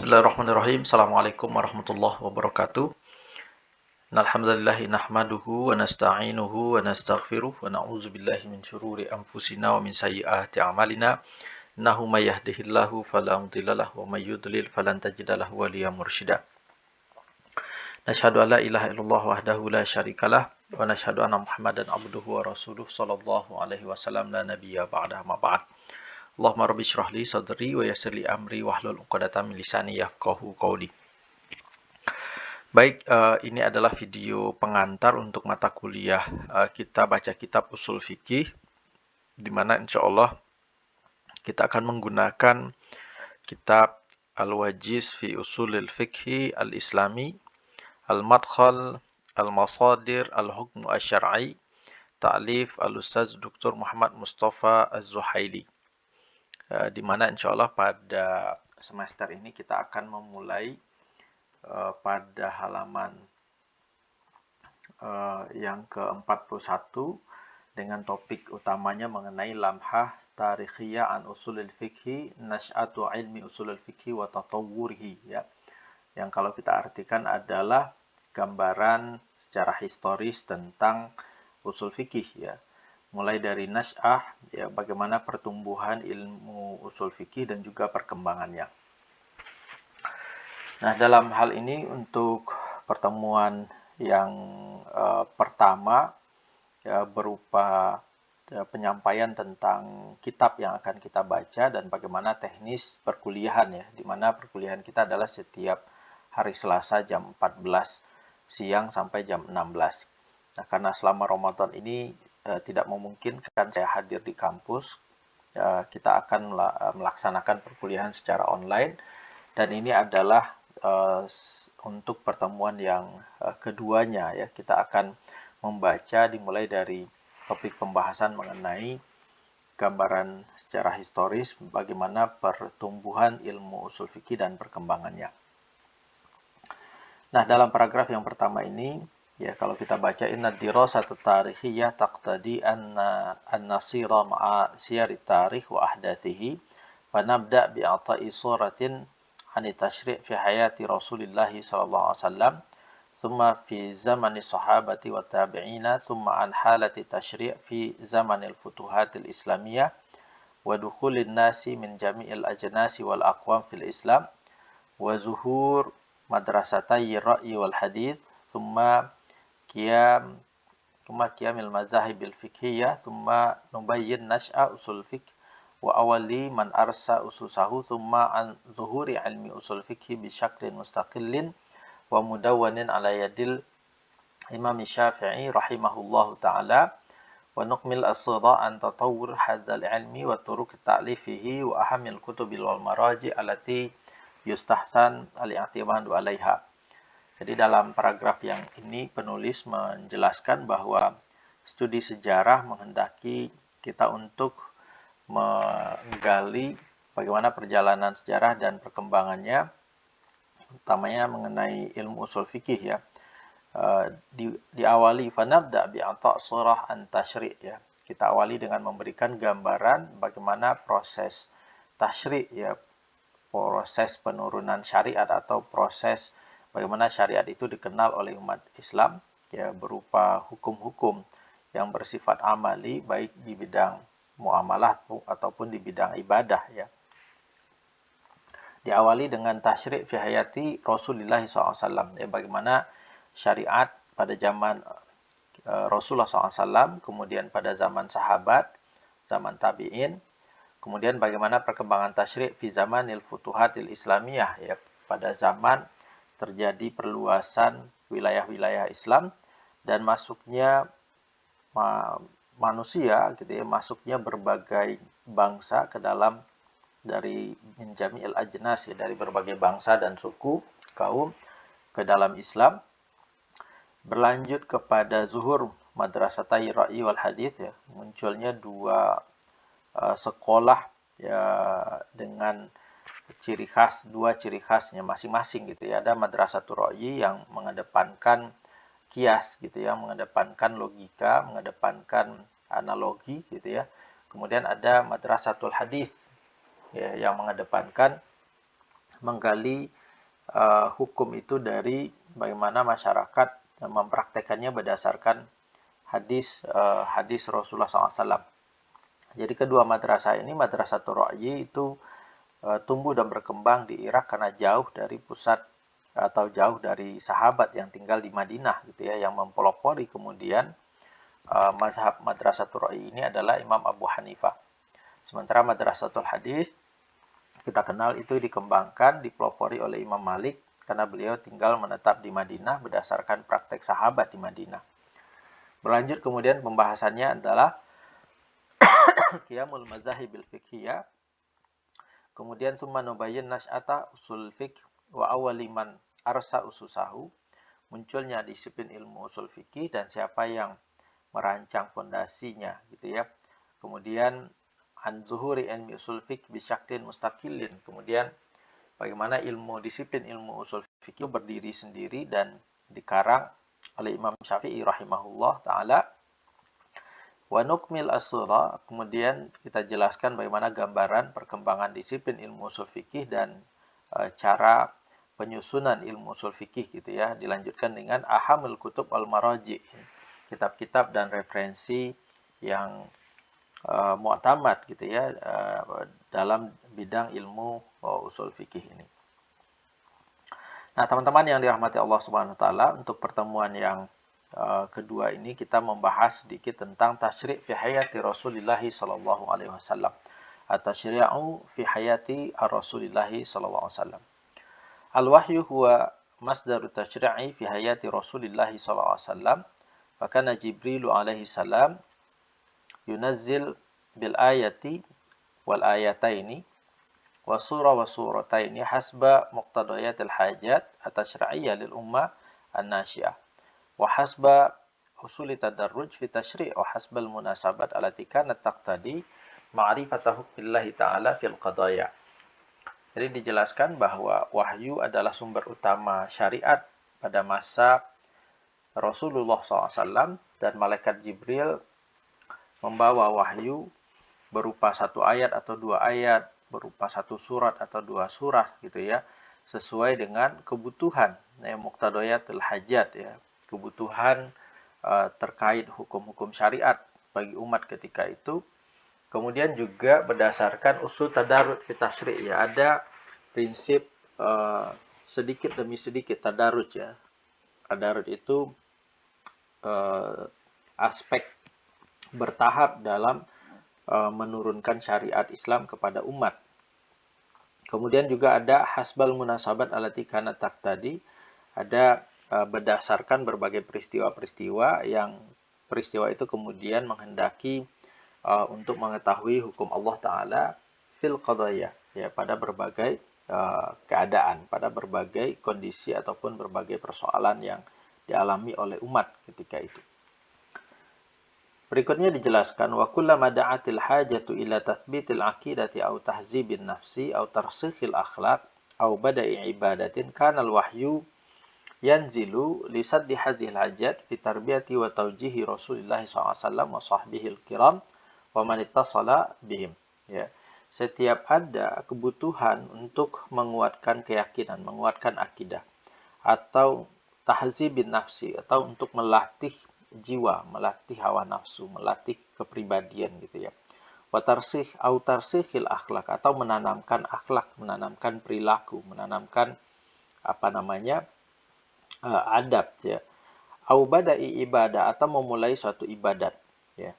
Bismillahirrahmanirrahim. Assalamualaikum warahmatullahi wabarakatuh. Alhamdulillahi nahmaduhu wa nasta'inuhu wa nastaghfiruh wa na'udzu billahi min syururi anfusina wa min sayyiati a'malina. Innahu may yahdihillahu fala mudhillalah wa may yudlil falan tajida lahu waliyyan mursyida. Nashhadu an la ilaha illallah wahdahu la syarikalah wa nashhadu anna Muhammadan abduhu wa rasuluh sallallahu alaihi wasallam la nabiyya ba'da ma ba'd. Allahumma rabbi shrah li sadri wa yassir li amri wahlul 'uqdatam min lisani yafqahu qawli. Baik, ini adalah video pengantar untuk mata kuliah kita baca kitab usul fikih, di mana insya Allah kita akan menggunakan kitab Al-Wajiz fi Usulil Fiqhi Al-Islami, Al-Madkhal, Al-Masadir, Al-Hukmu Asy-Syar'i, Ta'lif Al-Ustaz Dr. Muhammad Mustafa Az-Zuhaili. Di mana insya Allah pada semester ini kita akan memulai pada halaman yang ke-41 dengan topik utamanya mengenai lamhah tarikhiyah an usulil fikhi nash'atu ilmi usulil fikhi wa tatawwurihi, ya. Yang kalau kita artikan adalah gambaran secara historis tentang usul fikih, ya. Mulai dari nasy'ah, ya, bagaimana pertumbuhan ilmu usul fikih dan juga perkembangannya. Nah, dalam hal ini untuk pertemuan yang pertama, ya, berupa penyampaian tentang kitab yang akan kita baca dan bagaimana teknis perkuliahan, ya, di mana perkuliahan kita adalah setiap hari Selasa jam 14 siang sampai jam 16. Nah, karena selama Ramadan ini tidak memungkinkan saya hadir di kampus, kita akan melaksanakan perkuliahan secara online, dan ini adalah untuk pertemuan yang keduanya, ya. Kita akan membaca dimulai dari topik pembahasan mengenai gambaran secara historis bagaimana pertumbuhan ilmu usul fikih dan perkembangannya. Nah, dalam paragraf yang pertama ini, ya, kalau kita baca inna dirasat tarikhiyah taqtadi an-nasira ma'a siyari tarikh wa ahdathihi wa nabda bi'ata'i suratin عن التشريع في حياة رسول الله صلى الله عليه وسلم ثم في زمن الصحابة والتابعين ثم عن حالة التشريع في زمن الفتوحات الإسلامية ودخول الناس من جميع الأجناس والأقوام في الإسلام وظهور مدرستي الرأي والحديث ثم قيام المذاهب الفقهية ثم نبين نشأ أصول الفقه وأولي من أرسى أسسه ثم عن ظهور علم أصول الفقه بشكل مستقل ومدون على يد الإمام الشافعي رحمه الله تعالى ونكمل الصدى عن تطور هذا العلم وطرق التأليف فيه وأهم الكتب والمراجع التي يستحسن الاعتماد عليها. Jadi dalam paragraf yang ini penulis menjelaskan bahwa studi sejarah menghendaki kita untuk menggali bagaimana perjalanan sejarah dan perkembangannya, utamanya mengenai ilmu usul fikih, ya. Diawali fanabda bi'ata surah an-tashri', ya. Kita awali dengan memberikan gambaran bagaimana proses tashri', ya, proses penurunan syariat atau proses bagaimana syariat itu dikenal oleh umat Islam, ya, berupa hukum-hukum yang bersifat amali baik di bidang muamalah ataupun di bidang ibadah, ya. Diawali dengan tasyri' fi hayati Rasulullah SAW, ya, bagaimana syariat pada zaman Rasulullah SAW, kemudian pada zaman sahabat, zaman tabi'in, kemudian bagaimana perkembangan tasyri' fi zamanil futuhatil islamiyah, ya, pada zaman terjadi perluasan wilayah-wilayah Islam dan masuknya manusia, gitu, ya, masuknya berbagai bangsa ke dalam dari min jami'il ajnas, ya, dari berbagai bangsa dan suku kaum ke dalam Islam, berlanjut kepada zuhur madrasatai ra'i wal hadits, ya, munculnya dua sekolah, ya, dengan dua ciri khasnya masing-masing, gitu, ya. Ada madrasatul ra'i yang mengedepankan kias, gitu, ya, mengedepankan logika, mengedepankan analogi, gitu, ya. Kemudian ada madrasatul hadis, ya, yang mengedepankan menggali hukum itu dari bagaimana masyarakat mempraktekannya berdasarkan hadis Rasulullah SAW. Jadi kedua madrasah ini, Madrasatul Ra'yi itu tumbuh dan berkembang di Irak karena jauh dari pusat atau jauh dari sahabat yang tinggal di Madinah gitu ya, yang mempelopori kemudian mazhab Madrasatul Ra'yi ini adalah Imam Abu Hanifah. Sementara Madrasatul Hadis kita kenal itu dikembangkan, dipelopori oleh Imam Malik karena beliau tinggal menetap di Madinah berdasarkan praktek sahabat di Madinah. Berlanjut kemudian pembahasannya adalah Qiyamul Mazahibil Fiqhiyah. Kemudian summa nubayyin nas'ata usul fiqh wa awaliman arsa ususahu. Munculnya disiplin ilmu usul fikih dan siapa yang merancang fondasinya gitu ya. Kemudian an zuhuri ilmi usul fiqh bisyaklin mustaqillin. Kemudian bagaimana disiplin ilmu usul fikih berdiri sendiri dan dikarang oleh Imam Syafi'i rahimahullah taala. Wa nukmil as-sura, kemudian kita jelaskan bagaimana gambaran perkembangan disiplin ilmu usul fikih dan cara penyusunan ilmu usul fikih gitu ya. Dilanjutkan dengan ahamul kutub al-maraji, kitab-kitab dan referensi yang mu'tamad gitu ya dalam bidang ilmu usul fikih ini. Nah, teman-teman yang dirahmati Allah Subhanahu wa taala, untuk pertemuan yang kedua ini kita membahas sedikit tentang tasyri' fi hayati Rasulullah sallallahu alaihi wasallam. At-tasyri'u fi hayati Rasulullah sallallahu alaihi wasallam. Al-wahyu huwa masdaru tasyri'i fi hayati Rasulullah sallallahu alaihi wasallam. Fa kana Jibril alaihi salam yunazzil bil ayati wal ayataini wa surataini hasba muqtadayatil hajat at-tasyri'iyyah lil ummah an-nasyi'ah. وحسب حصول تدرج في تشريع وحسب المناسبات التي كانت تقتضي معرفة حكم الله تعالى في القضايا. Jadi dijelaskan bahwa wahyu adalah sumber utama syariat pada masa Rasulullah SAW dan malaikat Jibril membawa wahyu berupa satu ayat atau dua ayat, berupa satu surat atau dua surat gitu ya, sesuai dengan kebutuhan muqtadayatul hajat ya, kebutuhan terkait hukum-hukum syariat bagi umat ketika itu. Kemudian juga berdasarkan usul tadarrud fi tasyri' ya, ada prinsip sedikit demi sedikit tadarrud ya. Tadarrud itu aspek bertahap dalam menurunkan syariat Islam kepada umat. Kemudian juga ada hasbal munasabat alati kana taqtadi, ada berdasarkan berbagai peristiwa-peristiwa yang peristiwa itu kemudian menghendaki untuk mengetahui hukum Allah Ta'ala fil qadaya ya, pada berbagai keadaan, pada berbagai kondisi ataupun berbagai persoalan yang dialami oleh umat ketika itu. Berikutnya dijelaskan wa kullama da'atil hajatu ila tathbitil aqidati aw tahzibin nafsi aw tarsikhil akhlaq aw bada'i ibadatin kana al-wahyu yanzilu lisaddi hadhil hajat fi tarbiyati wa tawjihi Rasulullah SAW wa sahbihil kiram wa man ittasala bihim ya. Setiap ada kebutuhan untuk menguatkan keyakinan, menguatkan akidah, atau tahzibin nafsi, atau untuk melatih jiwa, melatih hawa nafsu, melatih kepribadian gitu ya. Wa tarsih au tarsikhil akhlak, atau menanamkan akhlak, menanamkan perilaku, menanamkan adab ya. Au bada'i ibadah, atau memulai suatu ibadat ya.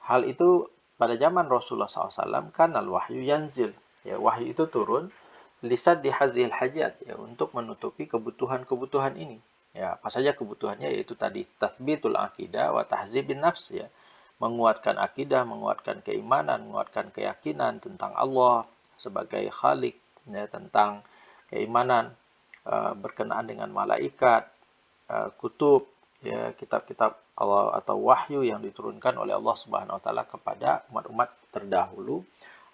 Hal itu pada zaman Rasulullah SAW kan al-wahyu yanzil ya, wahyu itu turun lisad di hazil hajat ya, untuk menutupi kebutuhan-kebutuhan ini ya. Apa saja kebutuhannya? Yaitu tadi tathbitul akidah wa tahzibin nafs ya, menguatkan akidah, menguatkan keimanan, menguatkan keyakinan tentang Allah sebagai Khalik ya, tentang keimanan berkenaan dengan malaikat, kutub ya, kitab-kitab Allah atau wahyu yang diturunkan oleh Allah Subhanahu wa taala kepada umat-umat terdahulu,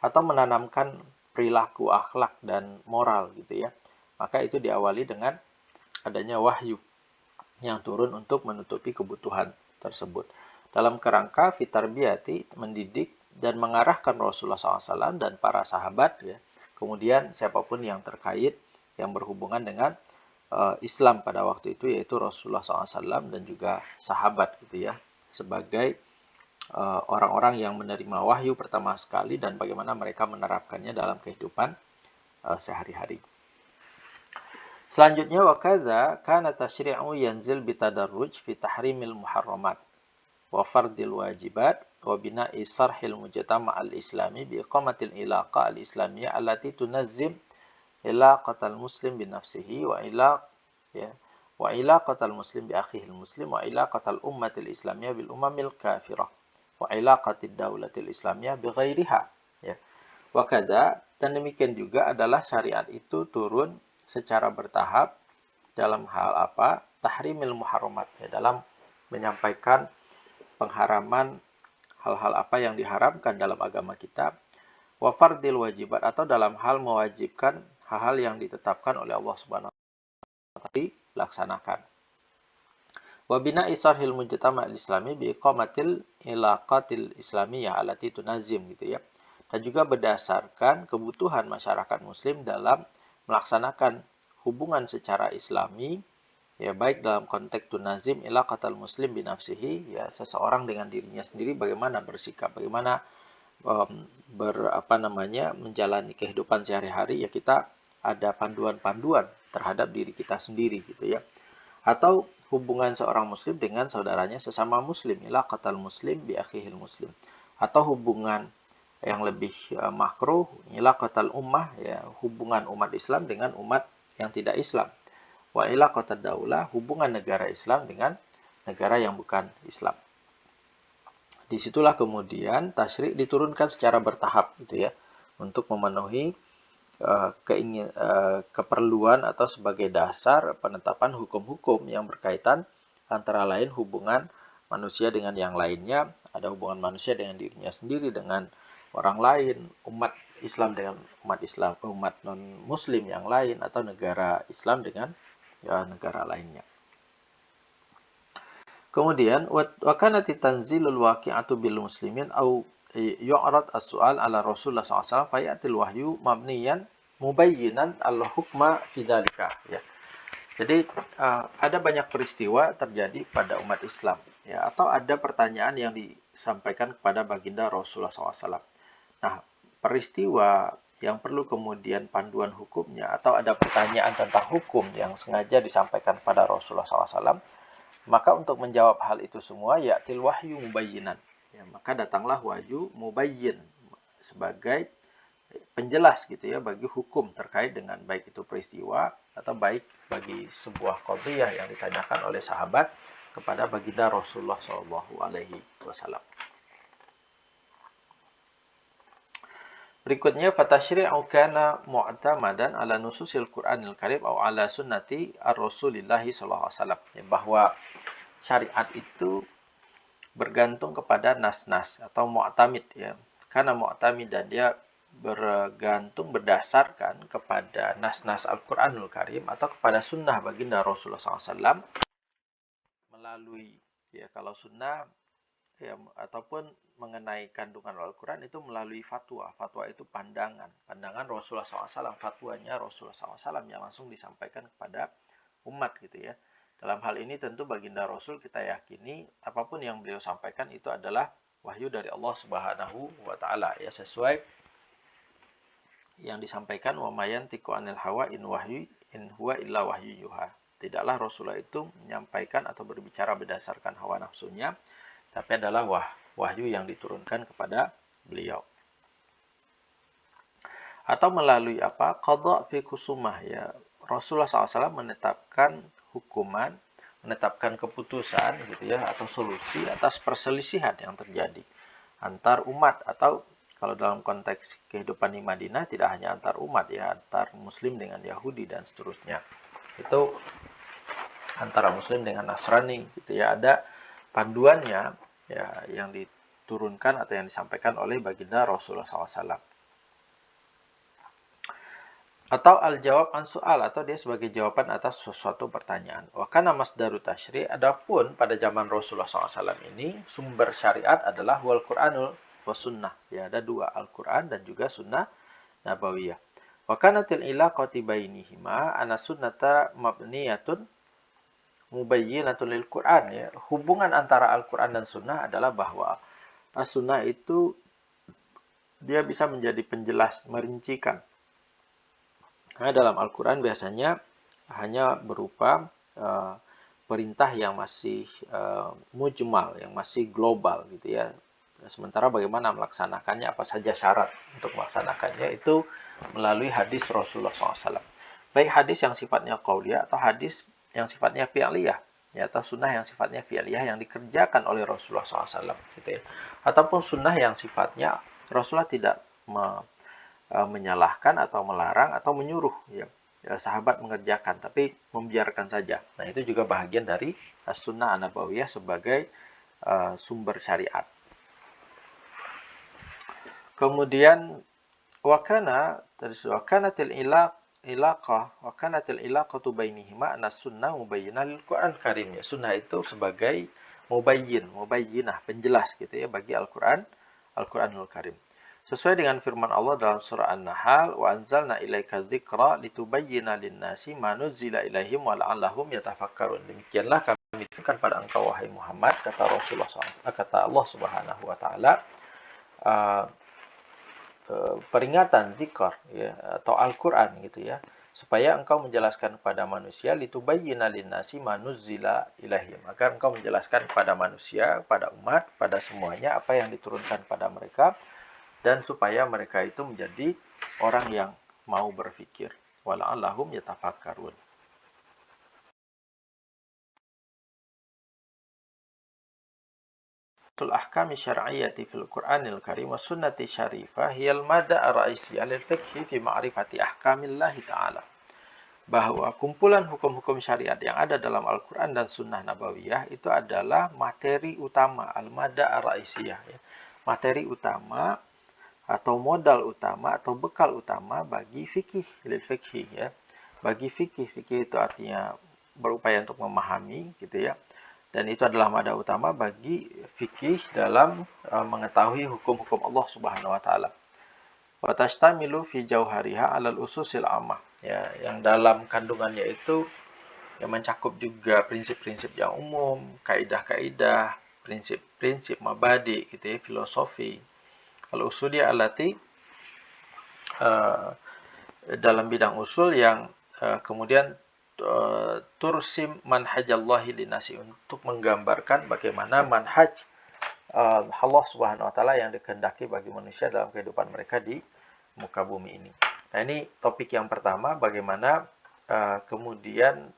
atau menanamkan perilaku akhlak dan moral gitu ya. Maka itu diawali dengan adanya wahyu yang turun untuk menutupi kebutuhan tersebut. Dalam kerangka fitarbiyati, mendidik dan mengarahkan Rasulullah SAW dan para sahabat ya. Kemudian siapapun yang terkait yang berhubungan dengan Islam pada waktu itu, yaitu Rasulullah SAW dan juga sahabat gitu ya, sebagai orang-orang yang menerima wahyu pertama sekali dan bagaimana mereka menerapkannya dalam kehidupan sehari-hari. Selanjutnya wakadza kana tasyri'u yanzil bitadarruj fi tahrimil muharramat wa fardil wajibat wa bina'i sarhil mujtama' al-islami bi iqamatil ilaqa al-islamiyah allati tunazzim ilaqatal muslim bi nafsihi wa ilaqatal muslim bi akhihi muslim wa ilaqatal ummatil islamiyah bil umamil kafirah wa ilaqatid daulatil islamiyah bi ghairiha ya. Wakadza, dan demikian juga adalah syariat itu turun secara bertahap dalam hal apa? Tahrimil muharramat, ya, dalam menyampaikan pengharaman hal-hal apa yang diharamkan dalam agama kita, wa fardil wajibat, atau dalam hal mewajibkan hal-hal yang ditetapkan oleh Allah Subhanahu wa taala dilaksanakan. Wa bina'i sarhil mujtama' al-islami bi iqamatil ilaqatil islamiyah allati tunazim gitu ya. Dan juga berdasarkan kebutuhan masyarakat muslim dalam melaksanakan hubungan secara islami, ya, baik dalam konteks tunazim ilaqatal muslim binafsihi, ya, seseorang dengan dirinya sendiri bagaimana bersikap, bagaimana menjalani kehidupan sehari-hari, ya kita ada panduan-panduan terhadap diri kita sendiri gitu ya. Atau hubungan seorang muslim dengan saudaranya sesama muslim, ilaqatal muslim bi akhihil muslim. Atau hubungan yang lebih makruh, ilaqatal ummah, ya, hubungan umat Islam dengan umat yang tidak Islam. Wa ilaqatad daulah, hubungan negara Islam dengan negara yang bukan Islam. Disitulah kemudian tasyri' diturunkan secara bertahap gitu ya, untuk memenuhi keperluan atau sebagai dasar penetapan hukum-hukum yang berkaitan antara lain hubungan manusia dengan yang lainnya, ada hubungan manusia dengan dirinya sendiri, dengan orang lain, umat Islam dengan umat non-muslim yang lain, atau negara Islam dengan negara lainnya. Kemudian wa kanat tanzilul waqi'atu bil muslimin au yu'rad as-su'al ala Rasulullah SAW fayatil wahyu mabniyan mubayyinan al-hukma fi dzalika ya. Jadi ada banyak peristiwa terjadi pada umat Islam ya, atau ada pertanyaan yang disampaikan kepada baginda Rasulullah SAW. Nah, peristiwa yang perlu kemudian panduan hukumnya, atau ada pertanyaan tentang hukum yang sengaja disampaikan kepada Rasulullah SAW, maka untuk menjawab hal itu semua, ya'til wahyu mubayyinan. Ya, maka datanglah wahyu mubayyin sebagai penjelas gitu ya bagi hukum terkait dengan baik itu peristiwa atau baik bagi sebuah qadhiyah yang ditanyakan oleh sahabat kepada baginda Rasulullah SAW. Berikutnya fatasyri'u kana mu'tamadan ala nususil Qur'anil Karim atau ala sunnati ar-Rasulillah sallallahu alaihi wasallam. Ya, bahwa syariat itu bergantung kepada nas-nas atau mu'tamid ya. Karena mu'tamid dan dia bergantung berdasarkan kepada nas-nas Al-Qur'anul Karim atau kepada sunnah baginda Rasulullah SAW melalui ya kalau sunnah ya, ataupun mengenai kandungan Al-Quran itu melalui fatwa. Fatwa itu pandangan Rasulullah SAW, fatwanya Rasulullah SAW yang langsung disampaikan kepada umat gitu ya. Dalam hal ini tentu baginda Rasul kita yakini apapun yang beliau sampaikan itu adalah wahyu dari Allah Subhanahu wa taala ya, sesuai yang disampaikan wa mayantiqu anil hawa in huwa illa wahyu yuha. Tidaklah Rasulullah itu menyampaikan atau berbicara berdasarkan hawa nafsunya, tapi adalah wahyu yang diturunkan kepada beliau. Atau melalui apa? Qadha fi khusumah ya. Rasulullah SAW menetapkan hukuman, menetapkan keputusan gitu ya, atau solusi atas perselisihan yang terjadi antar umat, atau kalau dalam konteks kehidupan di Madinah tidak hanya antar umat ya, antar muslim dengan Yahudi dan seterusnya. Itu antara muslim dengan Nasrani gitu ya, ada panduannya ya yang diturunkan atau yang disampaikan oleh baginda Rasulullah SAW. Atau al-jawab an soal, atau dia sebagai jawaban atas sesuatu pertanyaan. Wa kana masdaru tasyri', adapun pada zaman Rasulullah SAW ini sumber syariat adalah wal Qur'anul wa sunnah. Ya, ada dua, Al-Qur'an dan juga sunnah nabawiyah. Wa kanatil ilaqati bainihima anna sunnata mabniyatun mubayyinatun lil Qur'an ya. Hubungan antara Al-Qur'an dan sunnah adalah bahwa as-sunnah itu dia bisa menjadi penjelas, merincikan. Nah, dalam Al-Quran biasanya hanya berupa perintah yang masih mujmal, yang masih global gitu ya. Sementara bagaimana melaksanakannya, apa saja syarat untuk melaksanakannya itu melalui hadis Rasulullah SAW. Baik hadis yang sifatnya qauliyah atau hadis yang sifatnya fi'liyah, ya, atau sunnah yang sifatnya fi'liyah yang dikerjakan oleh Rasulullah SAW, gitu ya. Ataupun sunnah yang sifatnya Rasulullah tidak menyalahkan atau melarang atau menyuruh ya, sahabat mengerjakan, tapi membiarkan saja. Nah, itu juga bahagian dari sunnah an-nabawiyah sebagai sumber syariat. Kemudian wakanatil ilaqatu bainihima anna sunnah mubayyinah lil Qur'an karim ya. Sunnah itu sebagai mubayyinah, penjelas gitu ya bagi Al-Qur'anul Karim. Sesuai dengan firman Allah dalam surah An-Nahl, "Wa anzalna ilaika dzikra litubayyana lin-nasi ma nuzila ilaihim wa la'allahum yatafakkarun." Demikianlah kami turunkan pada engkau wahai Muhammad, kata Rasulullah SAW, kata Allah Subhanahu wa taala, peringatan zikr ya, atau Al-Qur'an gitu ya, supaya engkau menjelaskan kepada manusia litubayyana lin-nasi ma nuzila ilaihim, agar engkau menjelaskan kepada manusia, pada umat, pada semuanya apa yang diturunkan pada mereka, dan supaya mereka itu menjadi orang yang mau berfikir. Wala'allahum yatafakkarun. Al-ahkami syar'iyyati fil Qur'anil Karim wa sunnati syarifah hiyal mada' ar-ra'isiyah lil fiqhi fi ma'rifati ahkamillahi ta'ala. Bahwa kumpulan hukum-hukum syariat yang ada dalam Al-Quran dan Sunnah Nabawiyah itu adalah materi utama, al-mada' ar-ra'isiyah. Ya. Materi utama atau modal utama atau bekal utama bagi fikih, lil fikih ya. Bagi fikih itu artinya berupaya untuk memahami gitu ya. Dan itu adalah mada utama bagi fikih dalam mengetahui hukum-hukum Allah Subhanahu wa taala. Wa tashtamilu fi jauhariha 'alal ususil ammah. Ya, yang dalam kandungannya itu yang mencakup juga prinsip-prinsip yang umum, kaidah-kaidah, prinsip-prinsip mabadi gitu ya, filosofi. Al-usuliyah allati dalam bidang usul yang kemudian tursim manhajallahi linasi, untuk menggambarkan bagaimana manhaj Allah Subhanahu wa taala yang dikehendaki bagi manusia dalam kehidupan mereka di muka bumi ini. Nah, ini topik yang pertama, bagaimana kemudian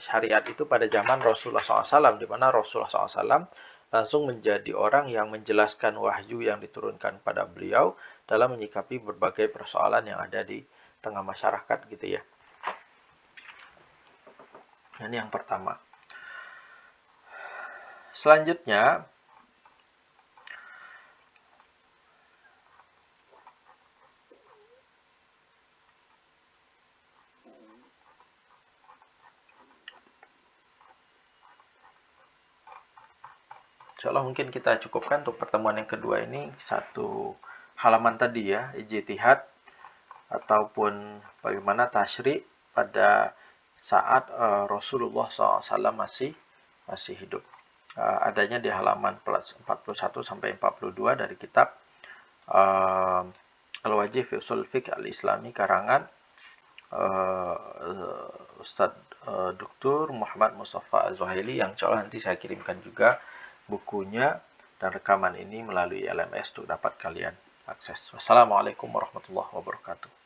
syariat itu pada zaman Rasulullah SAW, di mana Rasulullah SAW langsung menjadi orang yang menjelaskan wahyu yang diturunkan pada beliau dalam menyikapi berbagai persoalan yang ada di tengah masyarakat gitu ya. Ini yang pertama. Selanjutnya, insyaallah mungkin kita cukupkan untuk pertemuan yang kedua ini, satu halaman tadi ya, ijtihad ataupun bagaimana tasyri' pada saat Rasulullah SAW masih hidup. Adanya di halaman 41 sampai 42 dari kitab Al-Wajih fi Ushul Fiqh Al-Islami karangan Ustadz Dr. Muhammad Mustafa Az-Zuhaili, yang insyaallah nanti saya kirimkan juga bukunya dan rekaman ini melalui LMS untuk dapat kalian akses. Wassalamualaikum warahmatullahi wabarakatuh.